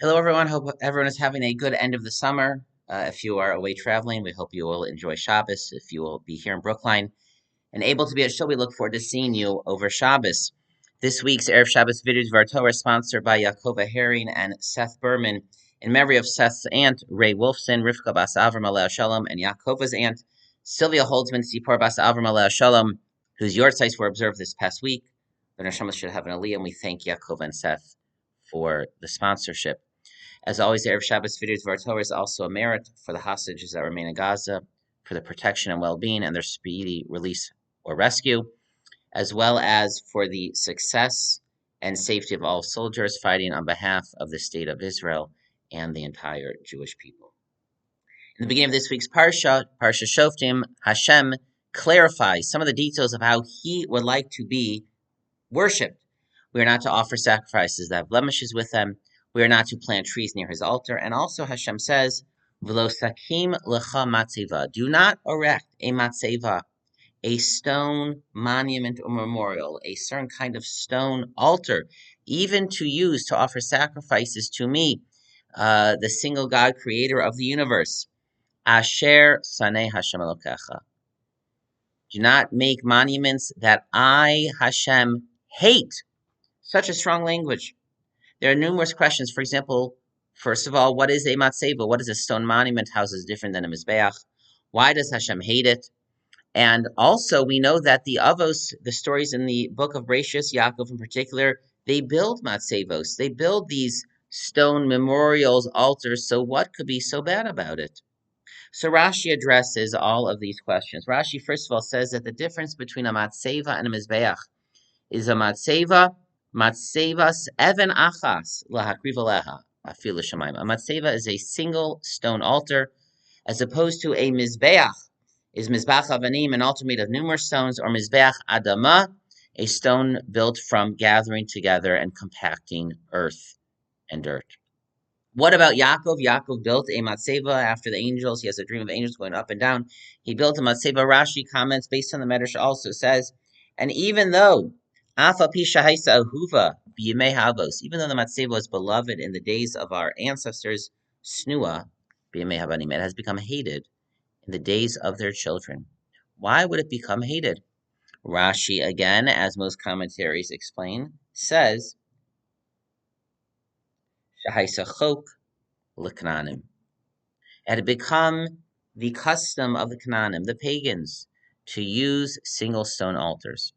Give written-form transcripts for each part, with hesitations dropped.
Hello, everyone. Hope everyone is having a good end of the summer. If you are away traveling, we hope you will enjoy Shabbos. If you will be here in Brookline and able to be at Shul, we look forward to seeing you over Shabbos. This week's Erev Shabbos videos of our Torah is sponsored by Yaakova Herring and Seth Berman in memory of Seth's aunt, Ray Wolfson, Rivka Bas Avram Aleh Shalom, and Yaakova's aunt, Sylvia Holtzman Sipor Bas Avram Aleh Shalom, whose yortzeits were observed this past week. The Neshama should have an aliyah, and we thank Yaakova and Seth for the sponsorship. As always, the Erev Shabbos videos of our Torah is also a merit for the hostages that remain in Gaza, for the protection and well-being and their speedy release or rescue, as well as for the success and safety of all soldiers fighting on behalf of the state of Israel and the entire Jewish people. In the beginning of this week's Parshat Shoftim, Hashem clarifies some of the details of how he would like to be worshipped. We are not to offer sacrifices that have blemishes with them. We are not to plant trees near his altar. And also Hashem says, V'lo sakim lecha matzeva. Do not erect a matzeva, a stone monument or memorial, a certain kind of stone altar, even to use to offer sacrifices to me, the single God, creator of the universe. Asher saneh Hashem Elokecha. Do not make monuments that I, Hashem, hate. Such a strong language. There are numerous questions. For example, first of all, what is a matzeva? What is a stone monument? How is it different than a mizbeach? Why does Hashem hate it? And also, we know that the Avos, the stories in the book of Bereshis, Yaakov in particular, they build matzevos. They build these stone memorials, altars. So what could be so bad about it? So Rashi addresses all of these questions. Rashi, first of all, says that the difference between a matzeva and a mizbeach is a matzeva, matzevas even achas lahakriv aleha afilu shamayim. A matzeva is a single stone altar, as opposed to a mizbeach is mizbach avanim, an altar made of numerous stones, or mizbeach adama, a stone built from gathering together and compacting earth and dirt. What about Yaakov? Yaakov built a matzeva after the angels. He has a dream of angels going up and down. He built a matzeva. Rashi comments based on the Medrash also says, and even though even though the matzeva was beloved in the days of our ancestors, snua, it has become hated in the days of their children. Why would it become hated? Rashi, again, as most commentaries explain, says, Shahaisachok l'knanim. It had become the custom of the Canaanim, the pagans, to use single stone altars.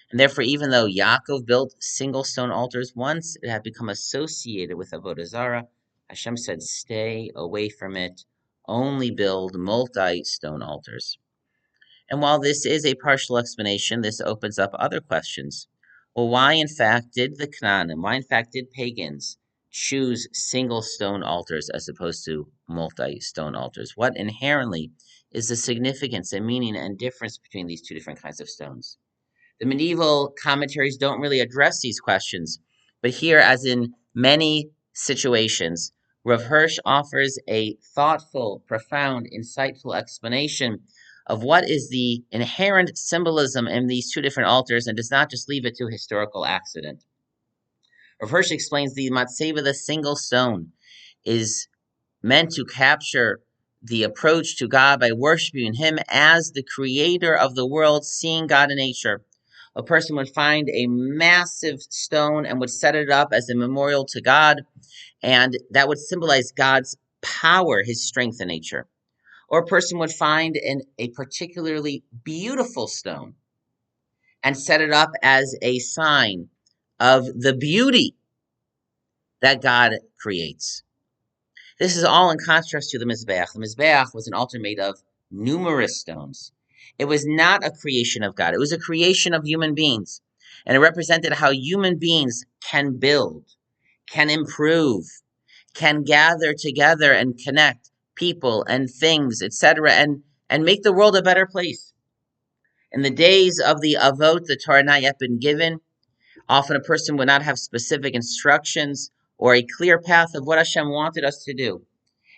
And therefore, even though Yaakov built single stone altars, once it had become associated with Avodah Zarah, Hashem said, stay away from it, only build multi-stone altars. And while this is a partial explanation, this opens up other questions. Well, why in fact did the Canaanim, why in fact did pagans choose single stone altars as opposed to multi-stone altars? What inherently is the significance and meaning and difference between these two different kinds of stones? The medieval commentaries don't really address these questions, but here, as in many situations, Rav Hirsch offers a thoughtful, profound, insightful explanation of what is the inherent symbolism in these two different altars and does not just leave it to historical accident. Rav Hirsch explains the matzeva, the single stone, is meant to capture the approach to God by worshiping Him as the creator of the world, seeing God in nature. A person would find a massive stone and would set it up as a memorial to God, and that would symbolize God's power, His strength in nature. Or a person would find a particularly beautiful stone and set it up as a sign of the beauty that God creates. This is all in contrast to the Mizbeach. The Mizbeach was an altar made of numerous stones. It was not a creation of God. It was a creation of human beings. And it represented how human beings can build, can improve, can gather together and connect people and things, etc., and make the world a better place. In the days of the Avot, the Torah had not yet been given. Often a person would not have specific instructions or a clear path of what Hashem wanted us to do.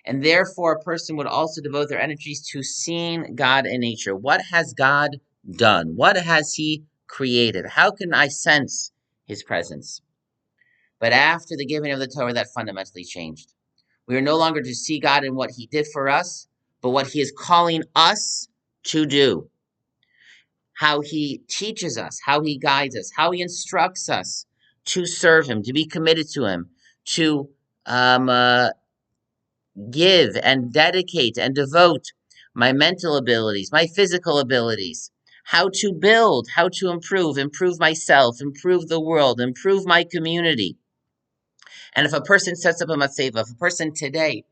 And therefore, a person would also devote their energies to seeing God in nature. What has God done? What has He created? How can I sense His presence? But after the giving of the Torah, that fundamentally changed. We are no longer to see God in what he did for us, but what he is calling us to do. How he teaches us, how he guides us, how he instructs us to serve him, to be committed to him, to give and dedicate and devote my mental abilities, my physical abilities, how to build, how to improve myself, improve the world, improve my community. And if a person sets up a matzeva, if a person today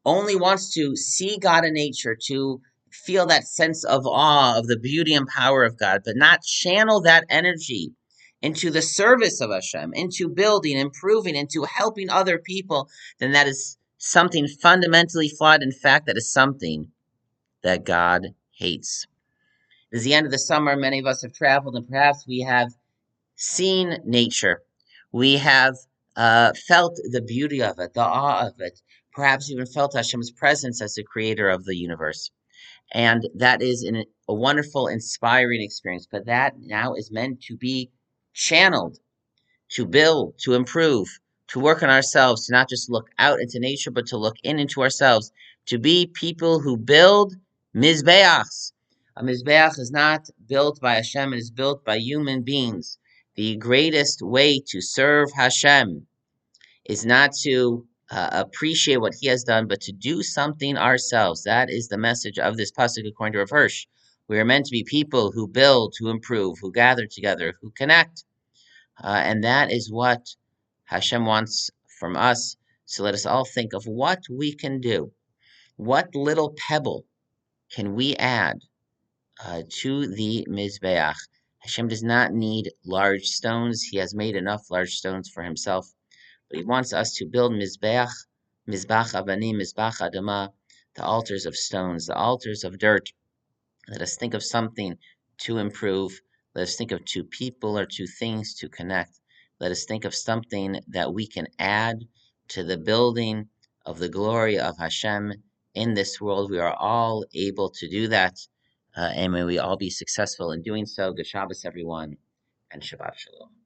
only wants to see God in nature, to feel that sense of awe of the beauty and power of God, but not channel that energy into the service of Hashem, into building, improving, into helping other people, then that is something fundamentally flawed. In fact, that is something that God hates. It is the end of the summer. Many of us have traveled, and perhaps we have seen nature. We have felt the beauty of it, the awe of it, perhaps even felt Hashem's presence as the creator of the universe. And that is a wonderful, inspiring experience. But that now is meant to be channeled, to build, to improve, to work on ourselves, to not just look out into nature, but to look in into ourselves, to be people who build mizbeachs. A mizbeach is not built by Hashem, it is built by human beings. The greatest way to serve Hashem is not to appreciate what he has done, but to do something ourselves. That is the message of this pasuk according to Rav Hirsch. We are meant to be people who build, who improve, who gather together, who connect. And that is what Hashem wants from us. So let us all think of what we can do. What little pebble can we add to the Mizbeach? Hashem does not need large stones. He has made enough large stones for himself. But he wants us to build Mizbeach, Mizbach Avanim, Mizbach Adama, the altars of stones, the altars of dirt. Let us think of something to improve. Let us think of two people or two things to connect. Let us think of something that we can add to the building of the glory of Hashem in this world. We are all able to do that, and may we all be successful in doing so. Good Shabbos, everyone, and Shabbat Shalom.